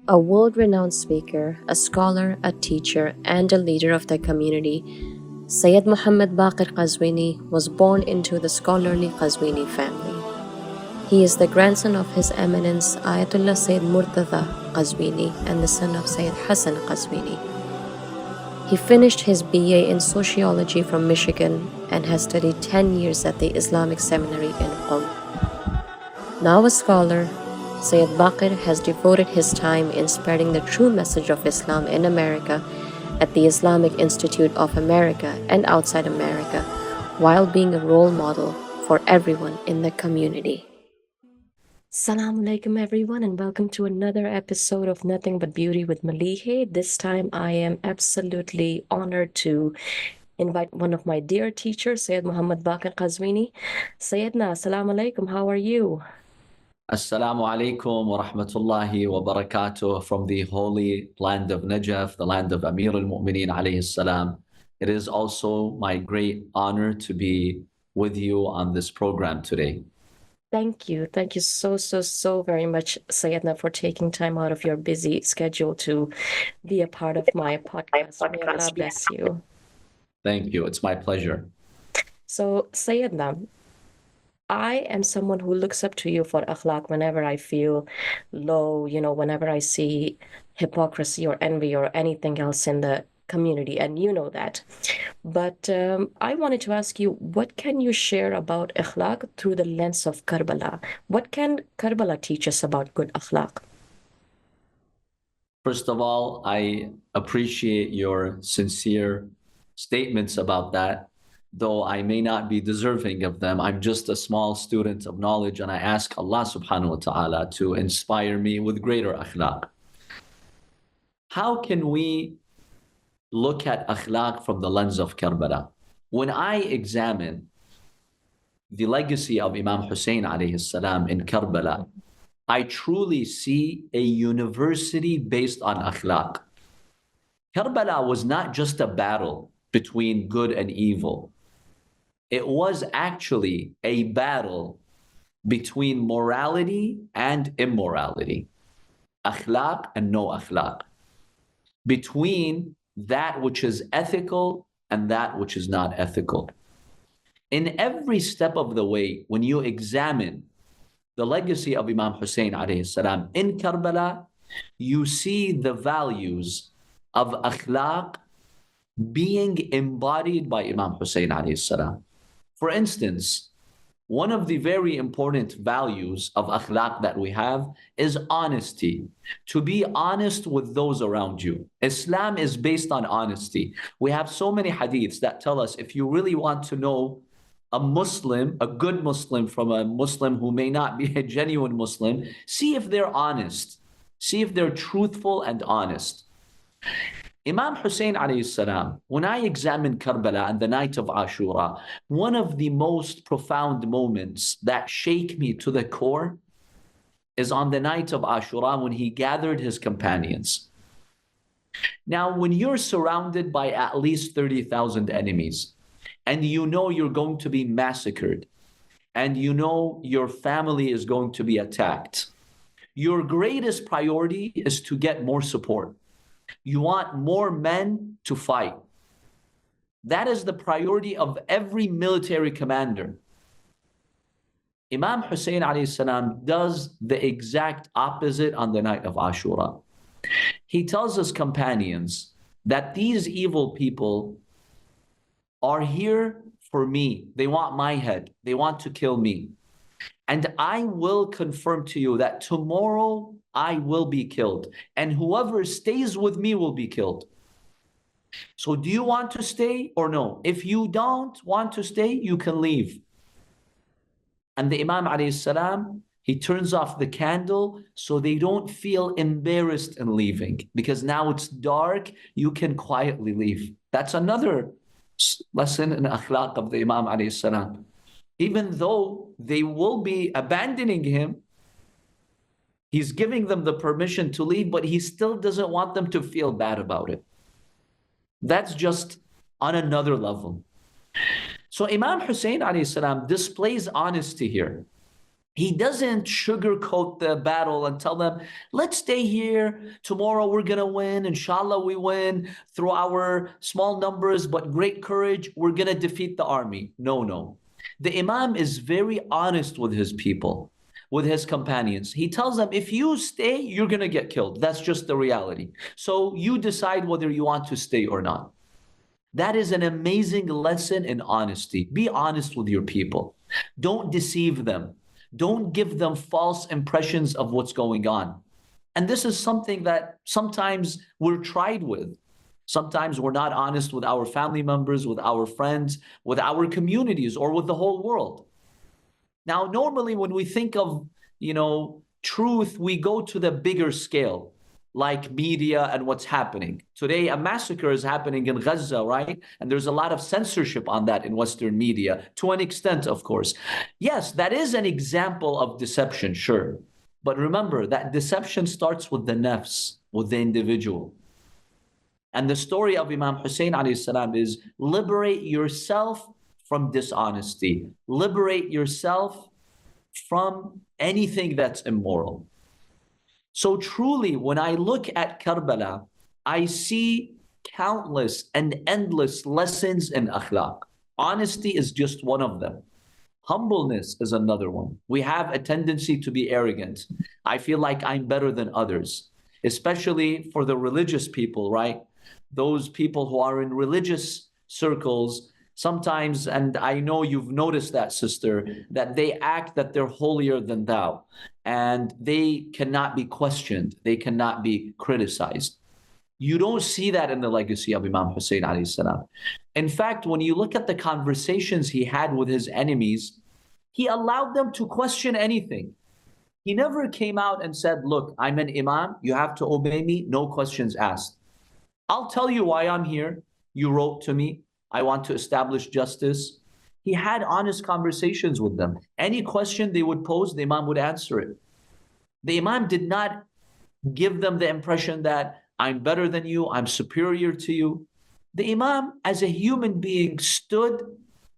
A world-renowned speaker, a scholar, a teacher, and a leader of the community, Sayyid Mohammed Baqer Qazwini was born into the scholarly Qazwini family. He is the grandson of His Eminence Ayatollah Sayyid Murtada Qazwini and the son of Sayyid Hassan Qazwini. He finished his BA in sociology from Michigan and has studied 10 years at the Islamic Seminary in Qom. Now a scholar, Sayyid Baqer has devoted his time in spreading the true message of Islam in America at the Islamic Institute of America and outside America, while being a role model for everyone in the community. Assalamu alaikum everyone, and welcome to another episode of Nothing But Beauty with Malihe. This time I am absolutely honored to invite one of my dear teachers, Sayyid Mohammed Baqer Qazwini. Sayyidna, assalamu alaikum, how are you? Assalamu alaikum wa rahmatullahi wa barakatuh from the holy land of Najaf, the land of Amir al-Mu'mineen alayhi salam. It is also my great honor to be with you on this program today. Thank you. Thank you so very much, Sayyidna, for taking time out of your busy schedule to be a part of my podcast. May Allah bless you. Thank you. It's my pleasure. So, Sayyidna, I am someone who looks up to you for akhlaq whenever I feel low, whenever I see hypocrisy or envy or anything else in the community, and you know that. But I wanted to ask you, what can you share about akhlaq through the lens of Karbala? What can Karbala teach us about good akhlaq? First of all, I appreciate your sincere statements about that. Though I may not be deserving of them, I'm just a small student of knowledge, and I ask Allah subhanahu wa ta'ala to inspire me with greater akhlaq. How can we look at akhlaq from the lens of Karbala? When I examine the legacy of Imam Hussein alayhi salam in Karbala, I truly see a university based on akhlaq. Karbala was not just a battle between good and evil. It was actually a battle between morality and immorality, akhlaq and no akhlaq, between that which is ethical and that which is not ethical. In every step of the way, when you examine the legacy of Imam Hussein alayhi salam in Karbala, you see the values of akhlaq being embodied by Imam Hussein alayhi salam. For instance, one of the very important values of akhlaq that we have is honesty. To be honest with those around you. Islam is based on honesty. We have so many hadiths that tell us if you really want to know a Muslim, a good Muslim from a Muslim who may not be a genuine Muslim, see if they're honest. See if they're truthful and honest. Imam Hussein alayhi salam, when I examine Karbala and the night of Ashura, one of the most profound moments that shake me to the core is on the night of Ashura when he gathered his companions. Now, when you're surrounded by at least 30,000 enemies, and you know you're going to be massacred, and you know your family is going to be attacked, your greatest priority is to get more support. You want more men to fight. That is the priority of every military commander. Imam Hussein alayhi salam does the exact opposite on the night of Ashura. He tells his companions that these evil people are here for me. They want my head. They want to kill me. And I will confirm to you that tomorrow I will be killed, and whoever stays with me will be killed. So do you want to stay or no? If you don't want to stay, you can leave. And the Imam alayhi salam, he turns off the candle so they don't feel embarrassed in leaving, because now it's dark, you can quietly leave. That's another lesson in akhlaq of the Imam alayhi salam. Even though they will be abandoning him, he's giving them the permission to leave, but he still doesn't want them to feel bad about it. That's just on another level. So Imam Hussein alayhi salam displays honesty here. He doesn't sugarcoat the battle and tell them, let's stay here. Tomorrow we're going to win. Inshallah, we win through our small numbers, but great courage. We're going to defeat the army. No, no. The Imam is very honest with his people, with his companions. He tells them, if you stay, you're going to get killed. That's just the reality. So you decide whether you want to stay or not. That is an amazing lesson in honesty. Be honest with your people. Don't deceive them. Don't give them false impressions of what's going on. And this is something that sometimes we're tried with. Sometimes we're not honest with our family members, with our friends, with our communities, or with the whole world. Now, normally when we think of, truth, we go to the bigger scale, like media and what's happening. Today, a massacre is happening in Gaza, right? And there's a lot of censorship on that in Western media, to an extent, of course. Yes, that is an example of deception, sure. But remember, that deception starts with the nafs, with the individual. And the story of Imam Hussein alayhi salam is liberate yourself from dishonesty. Liberate yourself from anything that's immoral. So truly, when I look at Karbala, I see countless and endless lessons in akhlaq. Honesty is just one of them. Humbleness is another one. We have a tendency to be arrogant. I feel like I'm better than others, especially for the religious people, right? Those people who are in religious circles, sometimes, and I know you've noticed that, sister, that they act that they're holier than thou, and they cannot be questioned. They cannot be criticized. You don't see that in the legacy of Imam Hussein alayhi salam. In fact, when you look at the conversations he had with his enemies, he allowed them to question anything. He never came out and said, look, I'm an imam, you have to obey me, no questions asked. I'll tell you why I'm here. You wrote to me. I want to establish justice. He had honest conversations with them. Any question they would pose, the Imam would answer it. The Imam did not give them the impression that I'm better than you, I'm superior to you. The Imam, as a human being, stood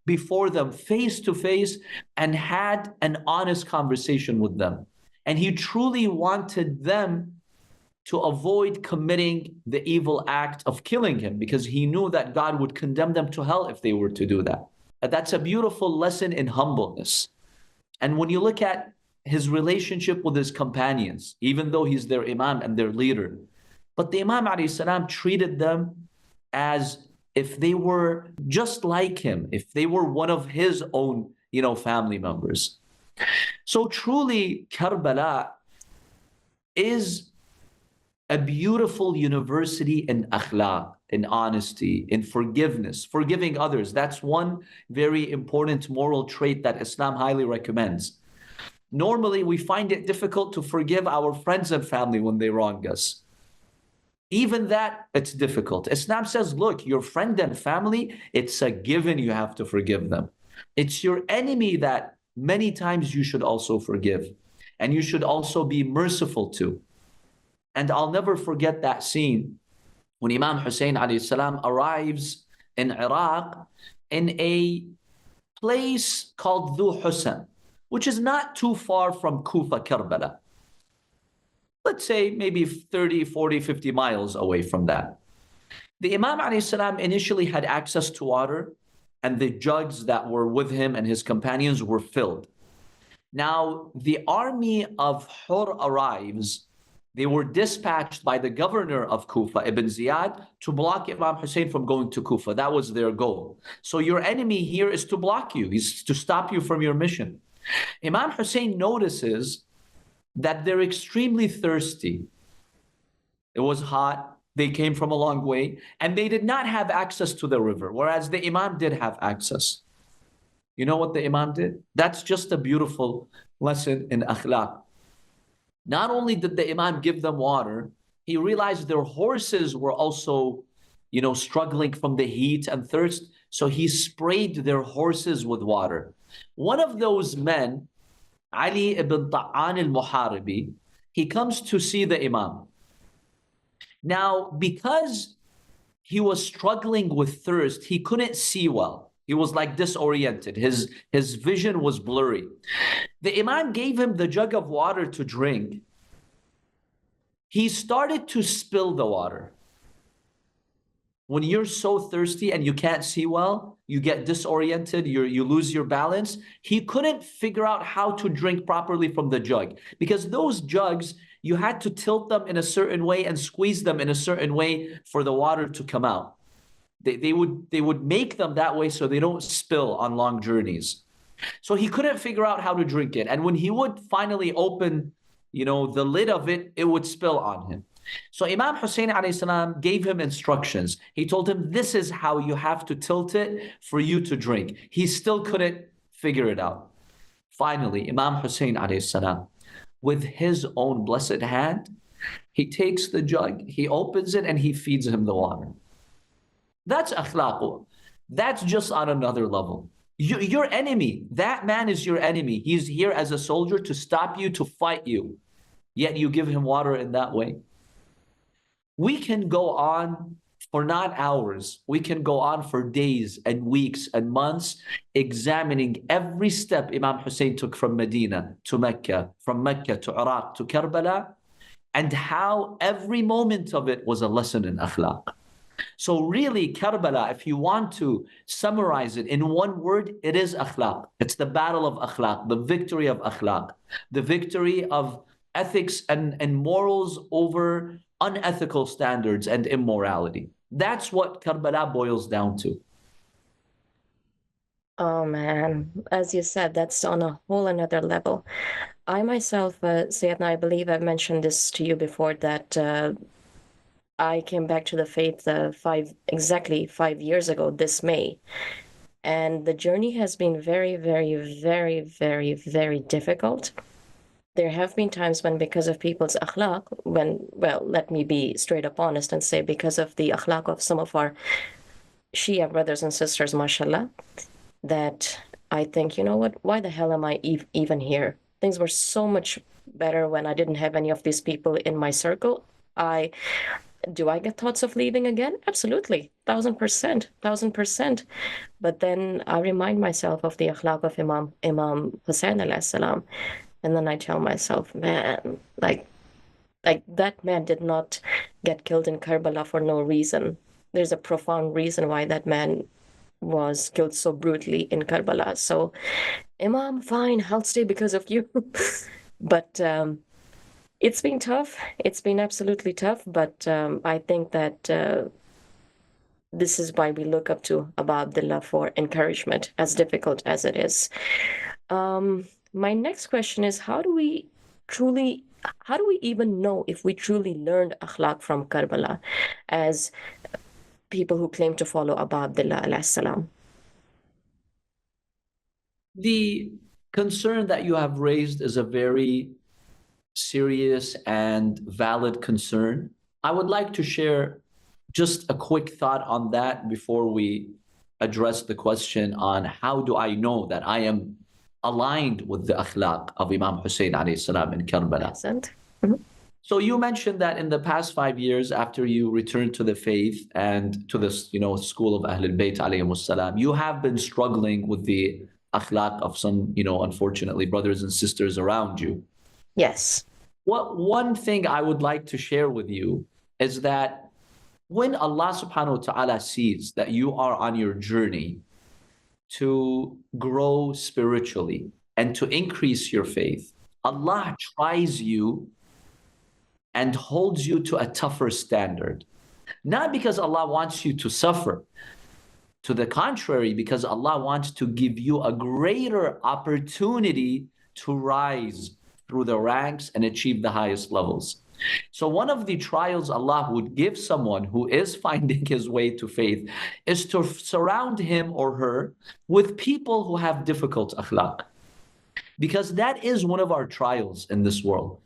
before them face to face and had an honest conversation with them. And he truly wanted them to avoid committing the evil act of killing him, because he knew that God would condemn them to hell if they were to do that. That's a beautiful lesson in humbleness. And when you look at his relationship with his companions, even though he's their imam and their leader, but the Imam alayhi salam treated them as if they were just like him, if they were one of his own, family members. So truly, Karbala is a beautiful university in akhlaq, in honesty, in forgiveness, forgiving others. That's one very important moral trait that Islam highly recommends. Normally, we find it difficult to forgive our friends and family when they wrong us. Even that, it's difficult. Islam says, look, your friend and family, it's a given you have to forgive them. It's your enemy that many times you should also forgive, and you should also be merciful to. And I'll never forget that scene when Imam Hussein alayhi salam arrives in Iraq in a place called Dhu Hussein, which is not too far from Kufa, Karbala. Let's say maybe 30, 40, 50 miles away from that. The Imam alayhi salam initially had access to water, and the jugs that were with him and his companions were filled. Now, the army of Hur arrives. They were dispatched by the governor of Kufa, Ibn Ziyad, to block Imam Hussein from going to Kufa. That was their goal. So your enemy here is to block you. He's to stop you from your mission. Imam Hussein notices that they're extremely thirsty. It was hot. They came from a long way, and they did not have access to the river, whereas the Imam did have access. You know what the Imam did? That's just a beautiful lesson in akhlaq. Not only did the Imam give them water, he realized their horses were also, struggling from the heat and thirst. So he sprayed their horses with water. One of those men, Ali ibn Ta'an al-Muharibi, he comes to see the Imam. Now, because he was struggling with thirst, he couldn't see well. He was like disoriented. His vision was blurry. The Imam gave him the jug of water to drink. He started to spill the water. When you're so thirsty and you can't see well, you get disoriented, you lose your balance. He couldn't figure out how to drink properly from the jug, because those jugs, you had to tilt them in a certain way and squeeze them in a certain way for the water to come out. They would make them that way so they don't spill on long journeys. So he couldn't figure out how to drink it. And when he would finally open, the lid of it, it would spill on him. So Imam Hussein alayhi salam gave him instructions. He told him, this is how you have to tilt it for you to drink. He still couldn't figure it out. Finally, Imam Hussein alayhi salam, with his own blessed hand, he takes the jug, he opens it, and he feeds him the water. That's akhlaq. That's just on another level. Your enemy, that man is your enemy. He's here as a soldier to stop you, to fight you. Yet you give him water in that way. We can go on for not hours. We can go on for days and weeks and months examining every step Imam Hussein took from Medina to Mecca, from Mecca to Iraq to Karbala, and how every moment of it was a lesson in akhlaq. So really, Karbala, if you want to summarize it in one word, it is akhlaq. It's the battle of akhlaq, the victory of akhlaq, the victory of ethics and morals over unethical standards and immorality. That's what Karbala boils down to. Oh man, as you said, that's on a whole another level. I myself, Sayyidna, I believe I've mentioned this to you before, that I came back to the faith exactly 5 years ago this May. And the journey has been very, very, very, very, very difficult. There have been times when, because of people's akhlaq, let me be straight up honest and say, because of the akhlaq of some of our Shia brothers and sisters, mashallah, that I think, you know what, why the hell am I even here? Things were so much better when I didn't have any of these people in my circle. Do I get thoughts of leaving again? Absolutely, 1,000%, 1,000%. But then I remind myself of the akhlaq of Imam Hussein alayhi salam. And then I tell myself, man, like that man did not get killed in Karbala for no reason. There's a profound reason why that man was killed so brutally in Karbala. So, Imam, fine, I'll stay because of you. But it's been tough. It's been absolutely tough. But I think that this is why we look up to Abu Abdullah for encouragement, as difficult as it is. My next question is, how do we even know if we truly learned akhlaq from Karbala as people who claim to follow Abu Abdullah alayhi salam? The concern that you have raised is a very serious and valid concern. I would like to share just a quick thought on that before we address the question on how do I know that I am aligned with the akhlaq of Imam Hussein alayhi salam in Karbala. Mm-hmm. So you mentioned that in the past 5 years after you returned to the faith and to the school of Ahlul Bayt alayhimus salam, you have been struggling with the akhlaq of some, unfortunately, brothers and sisters around you. Yes. One thing I would like to share with you is that when Allah subhanahu wa ta'ala sees that you are on your journey to grow spiritually and to increase your faith, Allah tries you and holds you to a tougher standard. Not because Allah wants you to suffer. To the contrary, because Allah wants to give you a greater opportunity to rise through the ranks and achieve the highest levels. So one of the trials Allah would give someone who is finding his way to faith is to surround him or her with people who have difficult akhlaq. Because that is one of our trials in this world.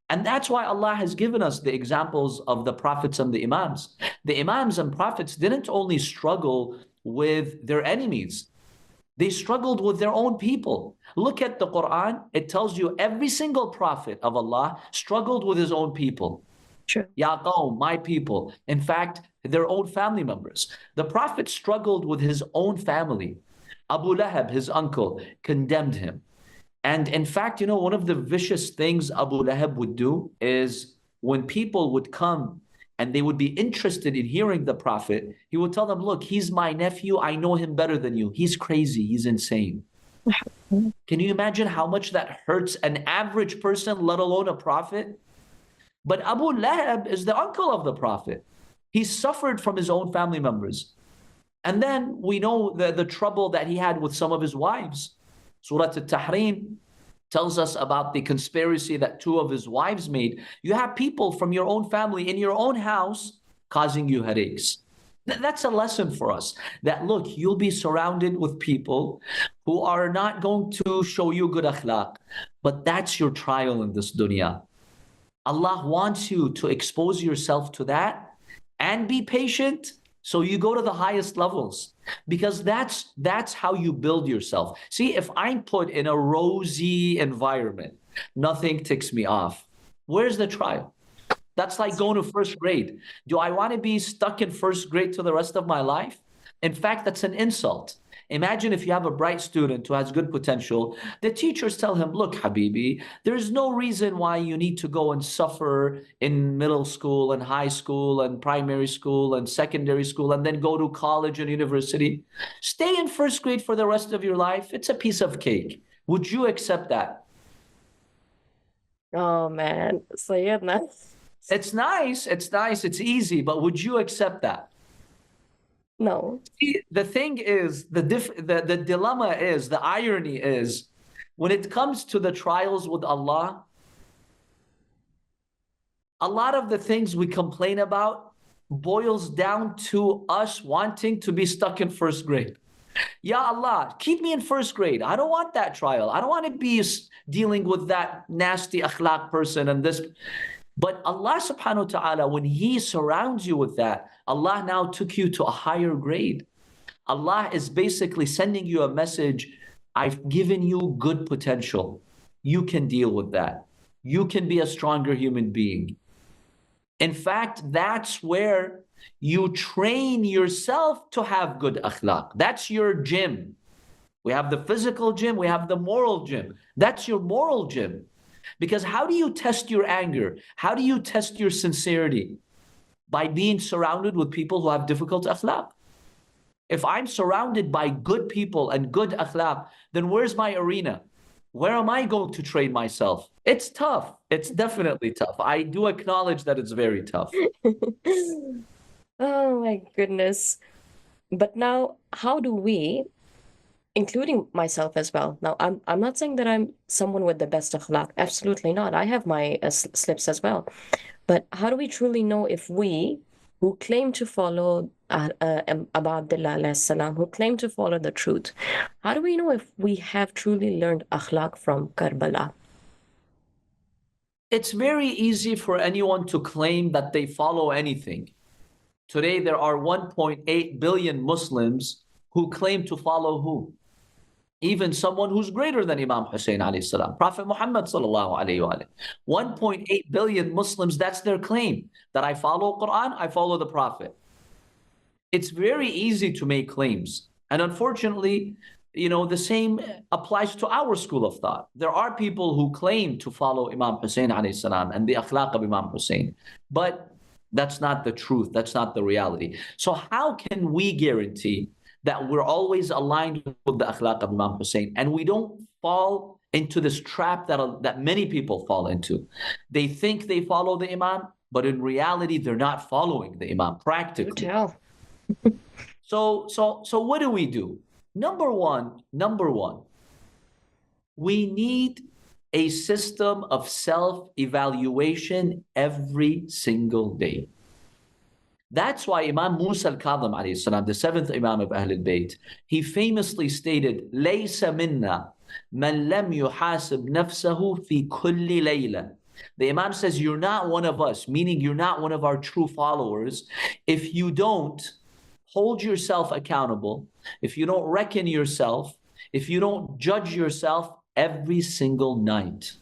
And that's why Allah has given us the examples of the prophets and the imams. The imams and prophets didn't only struggle with their enemies, they struggled with their own people. Look at the Quran. It tells you every single prophet of Allah struggled with his own people. Sure. Ya qawm, my people. In fact, their own family members. The prophet struggled with his own family. Abu Lahab, his uncle, condemned him. And in fact, one of the vicious things Abu Lahab would do is when people would come and they would be interested in hearing the Prophet, he would tell them, look, he's my nephew. I know him better than you. He's crazy. He's insane. Can you imagine how much that hurts an average person, let alone a prophet? But Abu Lahab is the uncle of the Prophet. He suffered from his own family members. And then we know the trouble that he had with some of his wives. Surah Al-Tahrim tells us about the conspiracy that two of his wives made. You have people from your own family in your own house causing you headaches. That's a lesson for us, that look, you'll be surrounded with people who are not going to show you good akhlaq, but that's your trial in this dunya. Allah wants you to expose yourself to that and be patient so you go to the highest levels, because that's how you build yourself. See, if I'm put in a rosy environment, nothing ticks me off. Where's the trial? That's like going to first grade. Do I want to be stuck in first grade to the rest of my life? In fact, that's an insult. Imagine if you have a bright student who has good potential. The teachers tell him, look, Habibi, there's no reason why you need to go and suffer in middle school and high school and primary school and secondary school and then go to college and university. Stay in first grade for the rest of your life. It's a piece of cake. Would you accept that? Oh man, Sayyidna. It's nice, it's easy, but would you accept that? No. See, the thing is, the dilemma is, the irony is, when it comes to the trials with Allah, a lot of the things we complain about boils down to us wanting to be stuck in first grade. Ya Allah, keep me in first grade. I don't want that trial. I don't want to be dealing with that nasty akhlaq person and this. But Allah subhanahu wa ta'ala, when He surrounds you with that, Allah now took you to a higher grade. Allah is basically sending you a message. I've given you good potential. You can deal with that. You can be a stronger human being. In fact, that's where you train yourself to have good akhlaq. That's your gym. We have the physical gym, we have the moral gym. That's your moral gym. Because how do you test your anger? How do you test your sincerity? By being surrounded with people who have difficult akhlaq. If I'm surrounded by good people and good akhlaq, then where's my arena? Where am I going to train myself? It's tough. It's definitely tough. I do acknowledge that it's very tough. Oh my goodness. But now, how do we, including myself as well. Now, I'm not saying that I'm someone with the best akhlaq. Absolutely not. I have my slips as well. But how do we truly know if we, who claim to follow Abu Abdullah alayhi salam, who claim to follow the truth, how do we know if we have truly learned akhlaq from Karbala? It's very easy for anyone to claim that they follow anything. Today, there are 1.8 billion Muslims who claim to follow who? Even someone who's greater than Imam Hussein alayhi salam, Prophet Muhammad sallallahu alayhi wa alayhi. 1.8 billion Muslims, that's their claim, that I follow Quran, I follow the Prophet. It's very easy to make claims. And unfortunately, the same applies to our school of thought. There are people who claim to follow Imam Hussein alayhi salam and the akhlaq of Imam Hussein, but that's not the truth. That's not the reality. So how can we guarantee that we're always aligned with the akhlaq of Imam Hussein and we don't fall into this trap that many people fall into? They think they follow the Imam, but in reality, they're not following the Imam practically. So what do we do? Number one, we need a system of self-evaluation every single day. That's why Imam Musa al-Kadhim alayhi salam, the seventh Imam of Ahlul Bayt, he famously stated, لَيْسَ مِنَّا مَنْ لَمْ يُحَاسِبْ نَفْسَهُ فِي كُلِّ لَيْلَةٍ. The Imam says, you're not one of us, meaning you're not one of our true followers, if you don't hold yourself accountable, if you don't reckon yourself, if you don't judge yourself every single night.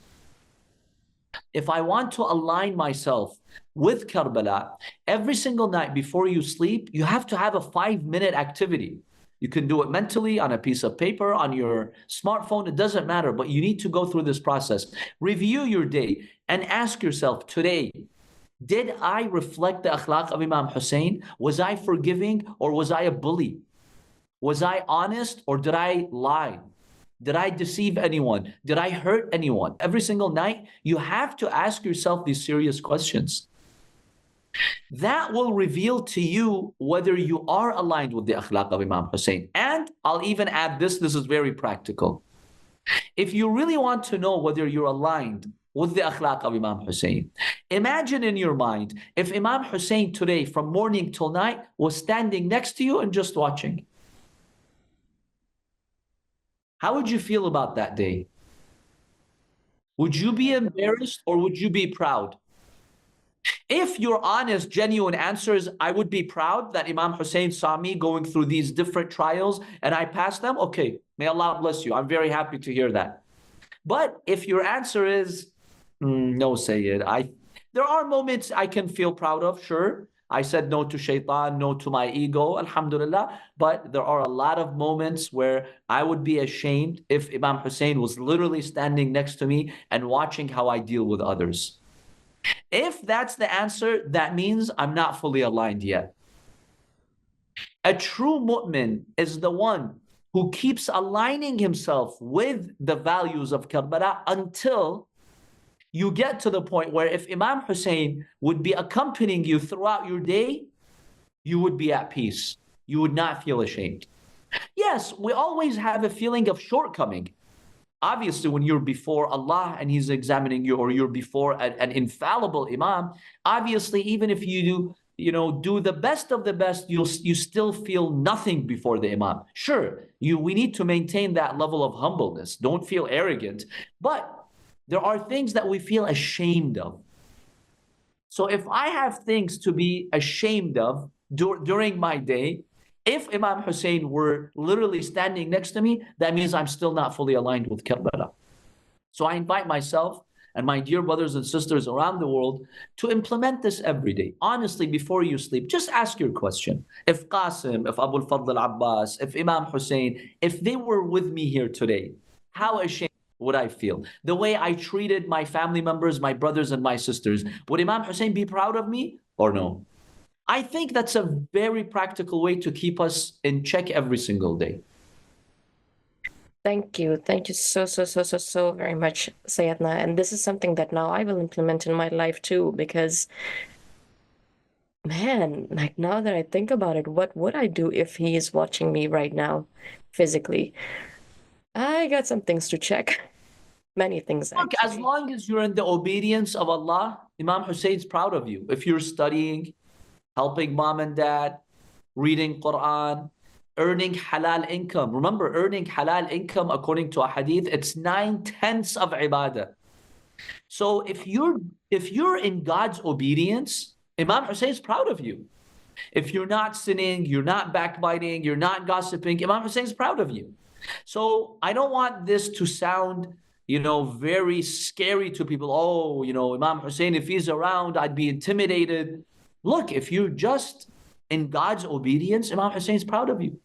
If I want to align myself with Karbala, every single night before you sleep, you have to have a 5-minute activity. You can do it mentally on a piece of paper, on your smartphone. It doesn't matter, but you need to go through this process. Review your day and ask yourself today, did I reflect the akhlaq of Imam Hussein? Was I forgiving or was I a bully? Was I honest or did I lie? Did I deceive anyone? Did I hurt anyone? Every single night, you have to ask yourself these serious questions. That will reveal to you whether you are aligned with the akhlaq of Imam Hussein. And I'll even add this is very practical. If you really want to know whether you're aligned with the akhlaq of Imam Hussein, imagine in your mind if Imam Hussein today from morning till night was standing next to you and just watching. How would you feel about that day? Would you be embarrassed or would you be proud? If your honest, genuine answer is, I would be proud that Imam Hussein saw me going through these different trials and I passed them, okay, may Allah bless you. I'm very happy to hear that. But if your answer is, no, Sayyid, there are moments I can feel proud of, sure. I said no to shaitan, no to my ego, alhamdulillah. But there are a lot of moments where I would be ashamed if Imam Hussein was literally standing next to me and watching how I deal with others. If that's the answer, that means I'm not fully aligned yet. A true mu'min is the one who keeps aligning himself with the values of Karbala until you get to the point where if Imam Hussein would be accompanying you throughout your day, you would be at peace. You would not feel ashamed. Yes, we always have a feeling of shortcoming. Obviously, when you're before Allah and He's examining you, or you're before an infallible Imam, obviously, even if you do the best of the best, you still feel nothing before the Imam. Sure, we need to maintain that level of humbleness. Don't feel arrogant. But there are things that we feel ashamed of. So if I have things to be ashamed of during my day, if Imam Hussein were literally standing next to me, that means I'm still not fully aligned with Karbala. So I invite myself and my dear brothers and sisters around the world to implement this every day. Honestly, before you sleep, just ask your question. If Qasim, if Abu al-Fadl al-Abbas, if Imam Hussein, if they were with me here today, how ashamed would I feel? The way I treated my family members, my brothers and my sisters, would Imam Hussein be proud of me or no? I think that's a very practical way to keep us in check every single day. Thank you. Thank you so very much, Sayyidna. And this is something that now I will implement in my life too, because man, like now that I think about it, what would I do if he is watching me right now physically? I got some things to check. Many things, Look, actually. as long as you're in the obedience of Allah, Imam Hussein's proud of you. If you're studying, helping mom and dad, reading Quran, earning halal income. Remember, earning halal income, according to a hadith, it's 9/10 of ibadah. So if you're in God's obedience, Imam Hussein's proud of you. If you're not sinning, you're not backbiting, you're not gossiping, Imam Hussein's proud of you. So I don't want this to sound, very scary to people. Oh, Imam Hussein, if he's around, I'd be intimidated. Look, if you're just in God's obedience, Imam Hussein's proud of you.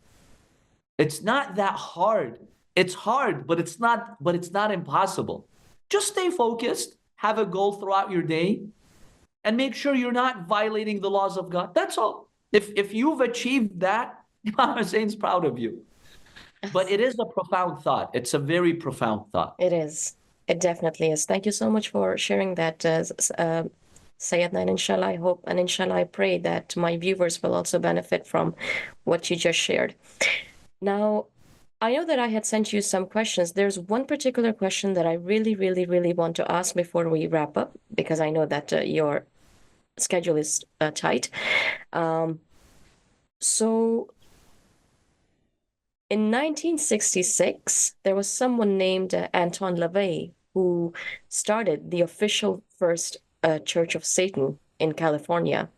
It's not that hard. It's hard, but it's not impossible. Just stay focused, have a goal throughout your day, and make sure you're not violating the laws of God. That's all. If you've achieved that, Imam Hussein's proud of you. But it is a profound thought. It's a very profound thought. It is. It definitely is. Thank you so much for sharing that, Sayyidna, and inshallah, I hope and inshallah, I pray that my viewers will also benefit from what you just shared. Now, I know that I had sent you some questions. There's one particular question that I really, really, really want to ask before we wrap up, because I know that your schedule is tight. So in 1966, there was someone named Anton LaVey who started the official first Church of Satan in California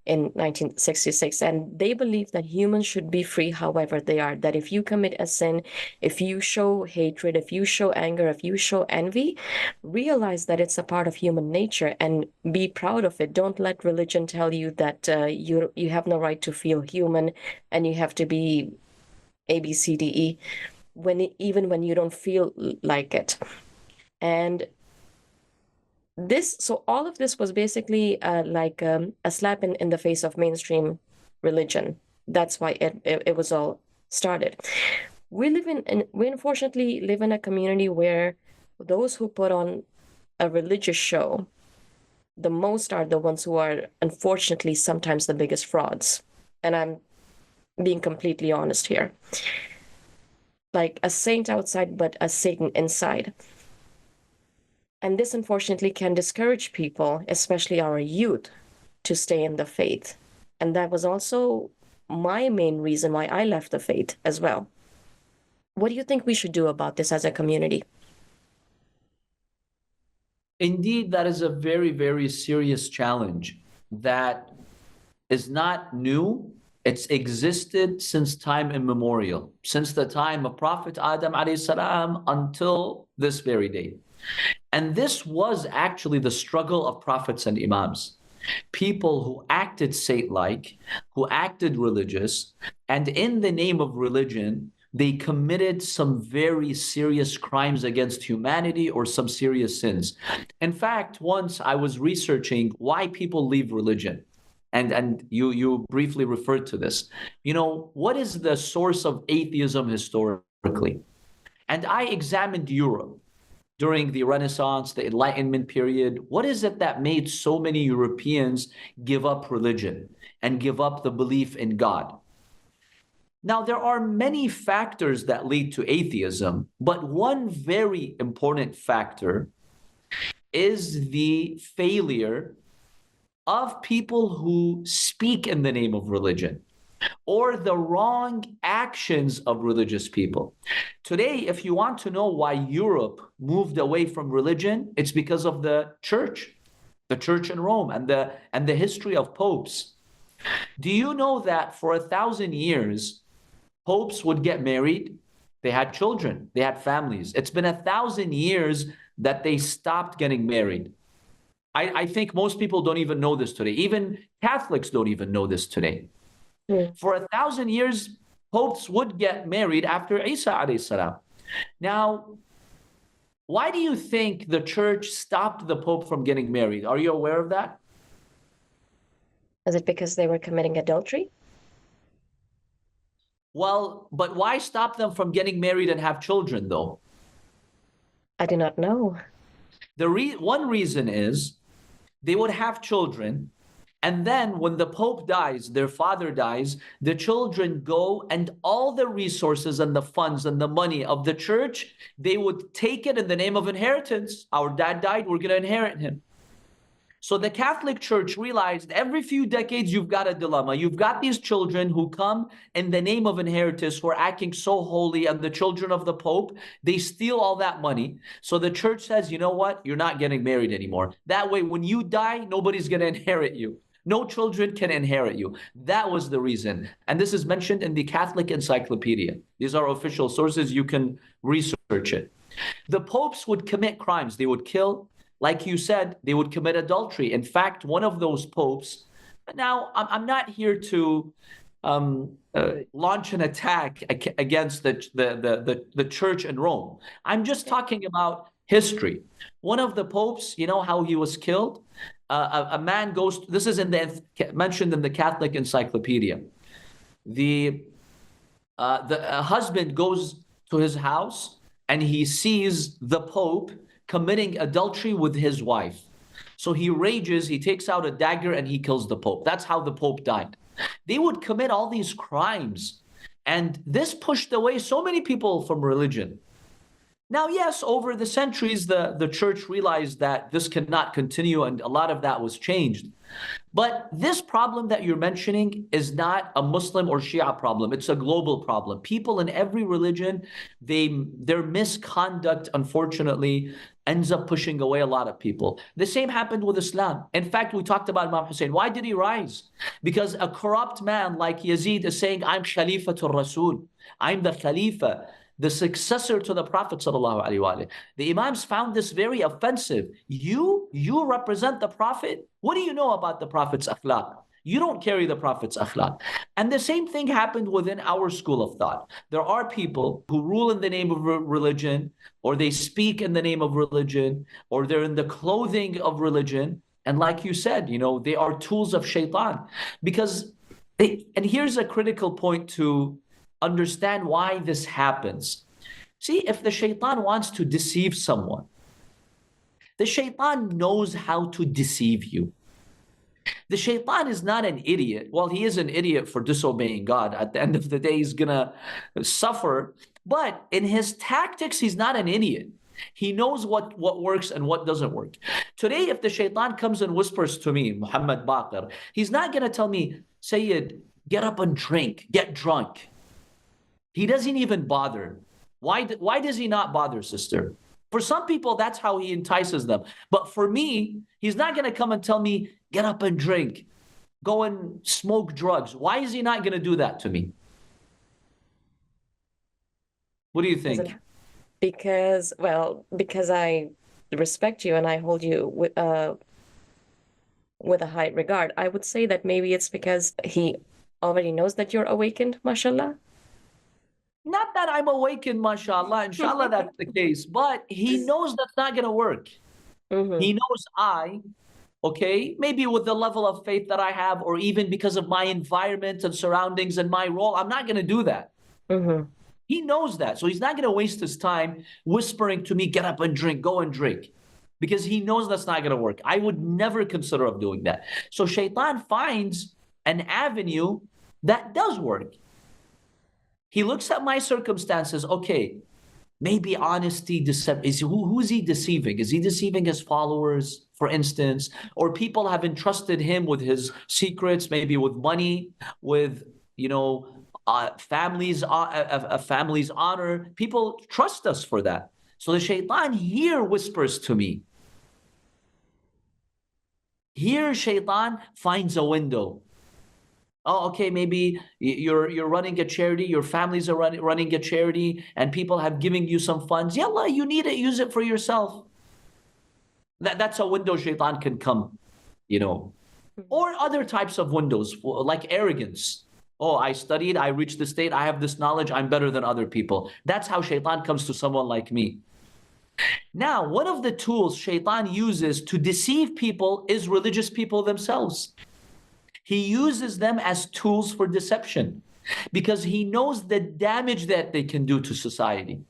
in 1966. And they believe that humans should be free however they are, that if you commit a sin, if you show hatred, if you show anger, if you show envy, realize that it's a part of human nature and be proud of it. Don't let religion tell you that you have no right to feel human and you have to be A, B, C, D, E, even when you don't feel like it. And so all of this was basically like a slap in the face of mainstream religion. That's why it was all started. We unfortunately live in a community where those who put on a religious show the most are the ones who are unfortunately sometimes the biggest frauds. And I'm being completely honest here. Like a saint outside, but a Satan inside. And this unfortunately can discourage people, especially our youth, to stay in the faith. And that was also my main reason why I left the faith as well. What do you think we should do about this as a community? Indeed, that is a very, very serious challenge that is not new. It's existed since time immemorial, since the time of Prophet Adam alayhi salam until this very day. And this was actually the struggle of prophets and imams. People who acted saint-like, who acted religious, and in the name of religion, they committed some very serious crimes against humanity or some serious sins. In fact, once I was researching why people leave religion, and you briefly referred to this. What is the source of atheism historically? And I examined Europe during the Renaissance, the Enlightenment period. What is it that made so many Europeans give up religion and give up the belief in God? Now, there are many factors that lead to atheism, but one very important factor is the failure of people who speak in the name of religion or the wrong actions of religious people. Today, if you want to know why Europe moved away from religion, it's because of the church in Rome, and the history of popes. Do you know that for 1,000 years, popes would get married, they had children, they had families. It's been 1,000 years that they stopped getting married. I think most people don't even know this today. Even Catholics don't even know this today. For 1,000 years, popes would get married after Isa alayhi salam. Now, why do you think the church stopped the pope from getting married? Are you aware of that? Is it because they were committing adultery? Well, but why stop them from getting married and have children, though? I do not know. One reason is they would have children, and then when the pope dies, their father dies, the children go, and all the resources and the funds and the money of the church, they would take it in the name of inheritance. Our dad died, we're going to inherit him. So the Catholic Church realized every few decades you've got a dilemma. You've got these children who come in the name of inheritance, who are acting so holy, and the children of the Pope, they steal all that money. So the church says, you know what? You're not getting married anymore. That way, when you die, nobody's going to inherit you. No children can inherit you. That was the reason. And this is mentioned in the Catholic Encyclopedia. These are official sources. You can research it. The popes would commit crimes. They would kill. Like you said, they would commit adultery. In fact, one of those popes, now I'm not here to launch an attack against the church in Rome. I'm just talking about history. One of the popes, you know how he was killed? A man goes, this is mentioned in the Catholic Encyclopedia. The husband goes to his house and he sees the Pope committing adultery with his wife. So he rages, he takes out a dagger and he kills the Pope. That's how the Pope died. They would commit all these crimes, and this pushed away so many people from religion. Now, yes, over the centuries, the church realized that this cannot continue, and a lot of that was changed. But this problem that you're mentioning is not a Muslim or Shia problem. It's a global problem. People in every religion, their misconduct, unfortunately, ends up pushing away a lot of people. The same happened with Islam. In fact, we talked about Imam Hussein. Why did he rise? Because a corrupt man like Yazid is saying, I'm Khalifatul Rasul. I'm the Khalifa, the successor to the Prophet sallallahu alaihi wasallam. The Imams found this very offensive. You represent the Prophet? What do you know about the Prophet's akhlaq? You don't carry the Prophet's akhlaq. And the same thing happened within our school of thought. There are people who rule in the name of religion, or they speak in the name of religion, or they're in the clothing of religion. And like you said, they are tools of shaitan. And here's a critical point to understand why this happens. See, if the shaitan wants to deceive someone, the shaitan knows how to deceive you. The shaitan is not an idiot. Well, he is an idiot for disobeying God. At the end of the day, he's going to suffer. But in his tactics, he's not an idiot. He knows what works and what doesn't work. Today, if the shaitan comes and whispers to me, Mohammed Baqer, he's not going to tell me, Sayyid, get up and drink, get drunk. He doesn't even bother. Why does he not bother, sister? For some people, that's how he entices them. But for me, he's not going to come and tell me, get up and drink, go and smoke drugs. Why is he not going to do that to me? What do you think? Because I respect you and I hold you with a high regard. I would say that maybe it's because he already knows that you're awakened, mashallah. Not that I'm awakened, mashallah. Inshallah, that's the case. But he knows that's not going to work. Mm-hmm. He knows maybe with the level of faith that I have, or even because of my environment and surroundings and my role, I'm not going to do that. Mm-hmm. He knows that. So he's not going to waste his time whispering to me, get up and drink, go and drink. Because he knows that's not going to work. I would never consider of doing that. So shaitan finds an avenue that does work. He looks at my circumstances. Okay, maybe honesty, deception. Who is he deceiving? Is he deceiving his followers, for instance? Or people have entrusted him with his secrets, maybe with money, with, family's honor. People trust us for that. So the shaitan here whispers to me. Here shaitan finds a window. Oh, okay, maybe you're running a charity, your families are running a charity, and people have given you some funds. Yallah, you need it, use it for yourself. That's a window shaitan can come, Or other types of windows, like arrogance. Oh, I studied, I reached the state, I have this knowledge, I'm better than other people. That's how shaitan comes to someone like me. Now, one of the tools shaitan uses to deceive people is religious people themselves. He uses them as tools for deception because he knows the damage that they can do to society.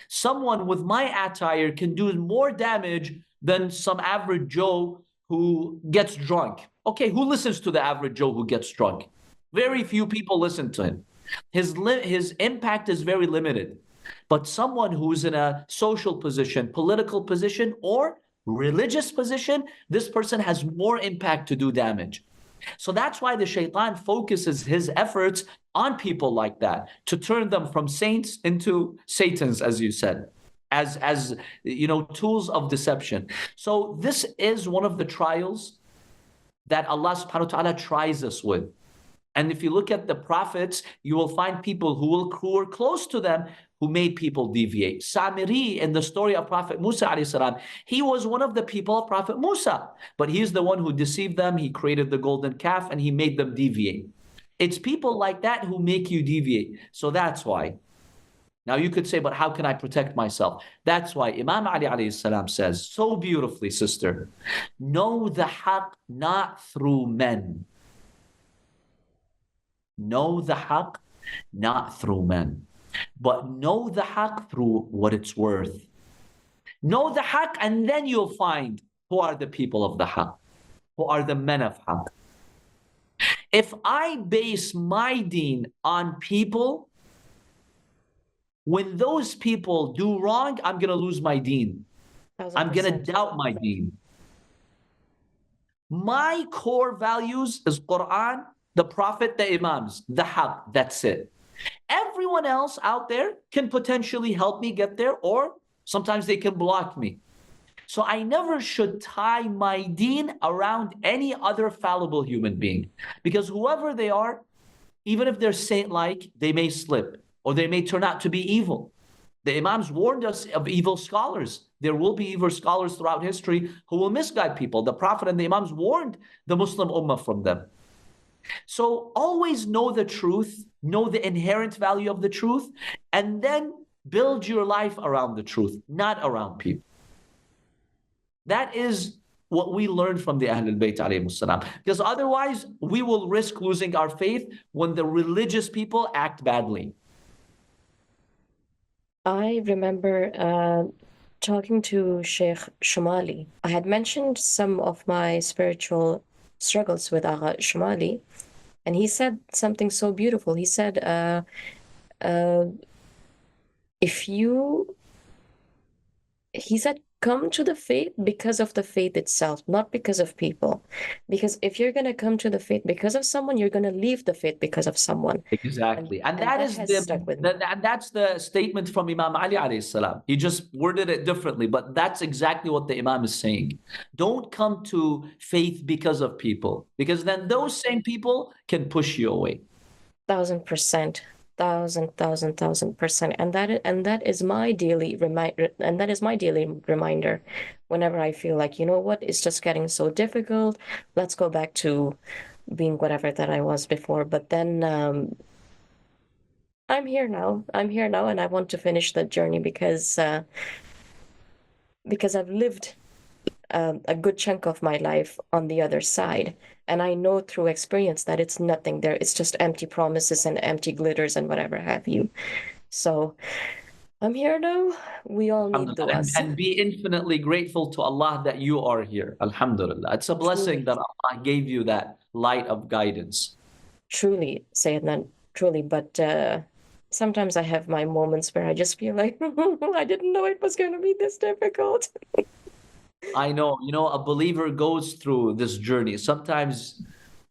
Someone with my attire can do more damage than some average Joe who gets drunk. Okay, who listens to the average Joe who gets drunk? Very few people listen to him. His impact is very limited. But someone who's in a social position, political position, or religious position, this person has more impact to do damage. So that's why the shaitan focuses his efforts on people like that, to turn them from saints into Satans, as you said, as tools of deception. So this is one of the trials that Allah subhanahu wa ta'ala tries us with. And if you look at the prophets, you will find people who are close to them who made people deviate. Samiri, in the story of Prophet Musa alayhi salam, he was one of the people of Prophet Musa, but he's the one who deceived them. He created the golden calf and he made them deviate. It's people like that who make you deviate. So that's why. Now you could say, but how can I protect myself? That's why Imam Ali alayhi salam says so beautifully, sister, know the haqq not through men. Know the haqq not through men, but know the haqq through what it's worth. Know the haqq, and then you'll find who are the people of the haqq, who are the men of haqq. If I base my deen on people, when those people do wrong, I'm going to lose my deen. I'm going to doubt my deen. My core values is Quran, the Prophet, the Imams, the haqq, that's it. Everyone else out there can potentially help me get there, or sometimes they can block me. So I never should tie my deen around any other fallible human being, because whoever they are, even if they're saint-like, they may slip or they may turn out to be evil. The Imams warned us of evil scholars. There will be evil scholars throughout history who will misguide people. The Prophet and the Imams warned the Muslim Ummah from them. So always know the truth, know the inherent value of the truth, and then build your life around the truth, not around people. That is what we learned from the Ahlul Bayt alayhi salam. Because otherwise, we will risk losing our faith when the religious people act badly. I remember talking to Sheikh Shumali. I had mentioned some of my spiritual struggles with Agha Shumali, and he said something so beautiful. He said, if you, he said, come to the faith because of the faith itself, not because of people. Because if you're going to come to the faith because of someone, you're going to leave the faith because of someone. Exactly. And that is has stuck with me. and that's the statement from Imam Ali alayhi salam. He just worded it differently, but that's exactly what the Imam is saying. Don't come to faith because of people, because then those same people can push you away. 1,000%. 1,000%. And that is my daily reminder. And that is my daily reminder whenever I feel like, you know what, it's just getting so difficult. Let's go back to being whatever that I was before. But then I'm here now. And I want to finish the journey because I've lived a good chunk of my life on the other side. And I know through experience that it's nothing there. It's just empty promises and empty glitters and whatever have you. So I'm here now. We all need du'as. And be infinitely grateful to Allah that you are here. Alhamdulillah. It's a blessing that Allah gave you that light of guidance. Truly, Sayyidina, truly. But sometimes I have my moments where I just feel like, I didn't know it was going to be this difficult. I know, a believer goes through this journey. Sometimes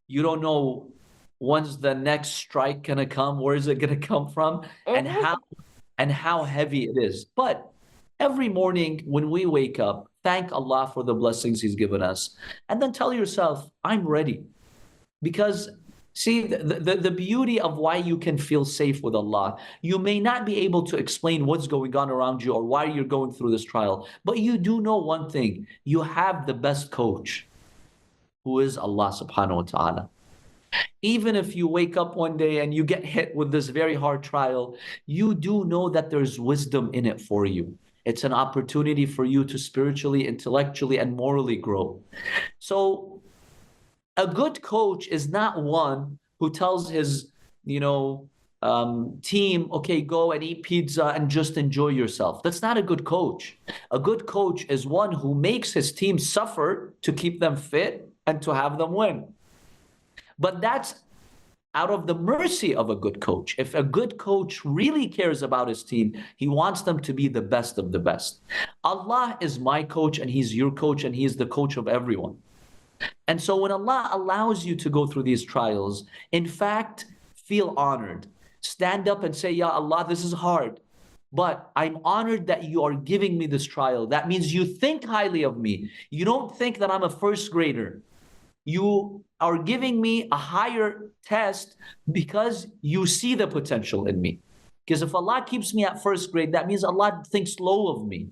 you don't know when's the next strike gonna come, where is it gonna come from, and how heavy it is. But every morning when we wake up, thank Allah for the blessings He's given us, and then tell yourself, I'm ready. Because see, the beauty of why you can feel safe with Allah, you may not be able to explain what's going on around you or why you're going through this trial, but you do know one thing: you have the best coach, who is Allah subhanahu wa ta'ala. Even if you wake up one day and you get hit with this very hard trial, you do know that there's wisdom in it for you. It's an opportunity for you to spiritually, intellectually, and morally grow. So a good coach is not one who tells his, team, okay, go and eat pizza and just enjoy yourself. That's not a good coach. A good coach is one who makes his team suffer to keep them fit and to have them win. But that's out of the mercy of a good coach. If a good coach really cares about his team, he wants them to be the best of the best. Allah is my coach and He's your coach and He's the coach of everyone. And so when Allah allows you to go through these trials, in fact, feel honored. Stand up and say, Ya Allah, this is hard, but I'm honored that you are giving me this trial. That means you think highly of me. You don't think that I'm a first grader. You are giving me a higher test because you see the potential in me. Because if Allah keeps me at first grade, that means Allah thinks low of me.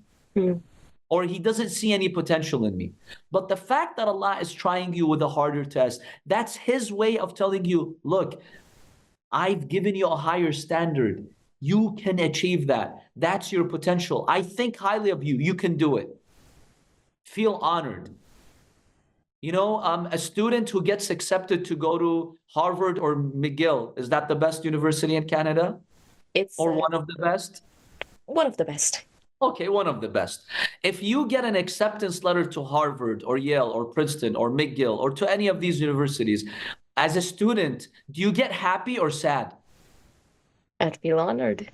Or He doesn't see any potential in me. But the fact that Allah is trying you with a harder test, that's His way of telling you, look, I've given you a higher standard. You can achieve that. That's your potential. I think highly of you. You can do it. Feel honored. A student who gets accepted to go to Harvard or McGill, is that the best university in Canada? It's one of the best? One of the best. Okay, one of the best. If you get an acceptance letter to Harvard or Yale or Princeton or McGill or to any of these universities, as a student, do you get happy or sad? I'd feel honored.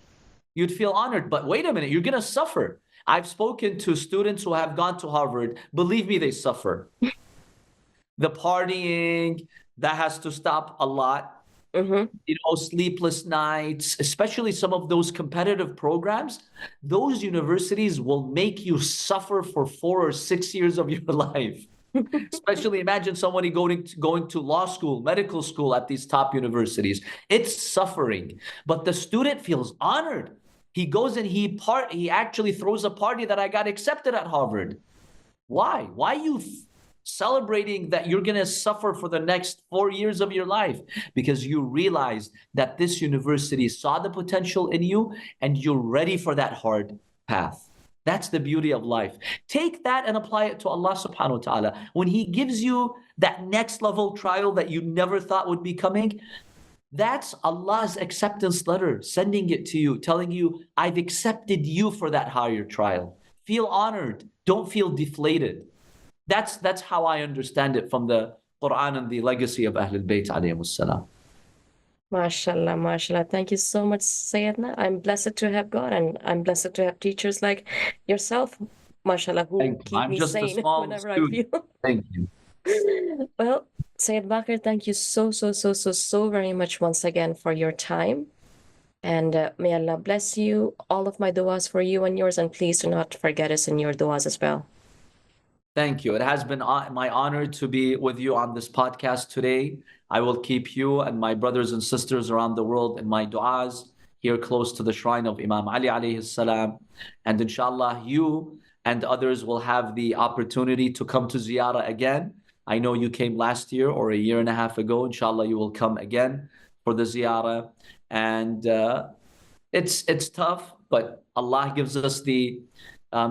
You'd feel honored, but wait a minute, you're going to suffer. I've spoken to students who have gone to Harvard. Believe me, they suffer. The partying, that has to stop a lot. Sleepless nights, especially some of those competitive programs, those universities will make you suffer for 4 or 6 years of your life. Especially imagine somebody going to law school, medical school at these top universities. It's suffering, but the student feels honored. He goes and he actually throws a party that I got accepted at Harvard. Why? Why you celebrating that you're going to suffer for the next 4 years of your life because you realize that this university saw the potential in you and you're ready for that hard path. That's the beauty of life. Take that and apply it to Allah subhanahu wa ta'ala. When He gives you that next level trial that you never thought would be coming, that's Allah's acceptance letter, sending it to you, telling you, I've accepted you for that higher trial. Feel honored. Don't feel deflated. That's how I understand it from the Quran and the legacy of Ahlul Bayt alayhimus salam. MashaAllah, MashaAllah. Thank you so much, Sayyidina. I'm blessed to have God, and I'm blessed to have teachers like yourself, MashaAllah, who Thank you. keep I'm me just a sane small whenever I student. feel. Thank you. Well, Sayyid Baqer, thank you so very much once again for your time. And may Allah bless you. All of my du'as for you and yours, and please do not forget us in your du'as as well. Thank you. It has been my honor to be with you on this podcast today. I will keep you and my brothers and sisters around the world in my du'as here close to the shrine of Imam Ali alayhi salam. And inshallah, you and others will have the opportunity to come to ziyarah again. I know you came last year or a year and a half ago. Inshallah, you will come again for the ziyarah. And it's tough, but Allah gives us the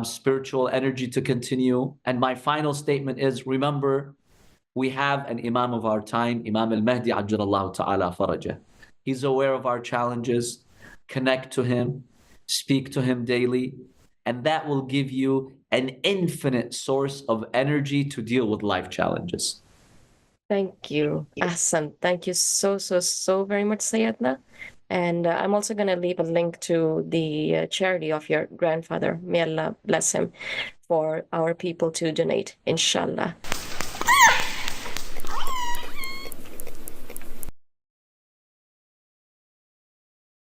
spiritual energy to continue. And my final statement is, remember, we have an Imam of our time, Imam al-Mahdi ajjalallahu ta'ala farajah. He's aware of our challenges. Connect to him, speak to him daily, and that will give you an infinite source of energy to deal with life challenges. Thank you, Ahsan. Thank you so very much, Sayyidna. And I'm also going to leave a link to the charity of your grandfather. May Allah bless him, for our people to donate, inshallah.